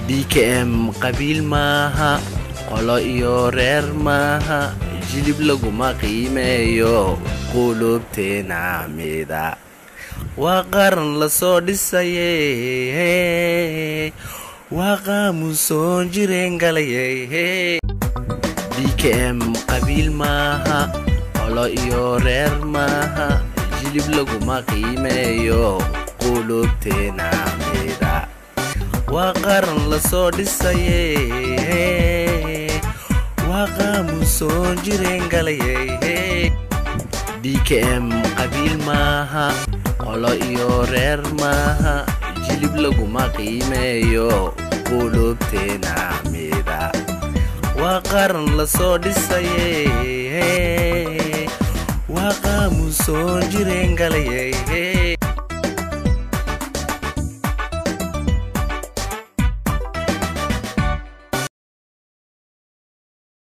DKM qabiil maaha qolo iyo reer maaha jilib laguma qiimeeyo qulubteena mida waa qaran la soo dhisayay waa qaamusoon jireen galayay DKM qabiil maaha qolo iyo reer maaha jilib laguma qiimeeyo qulubteena mida waa qaran la soo dhisayay waa qaamusoon jireen galayay DKM qabiil maaha qolo iyo reer maaha jilib laguma qiimeeyo qulubteena mida waa qaran la soo dhisayay waa qaamusoon jireen galayay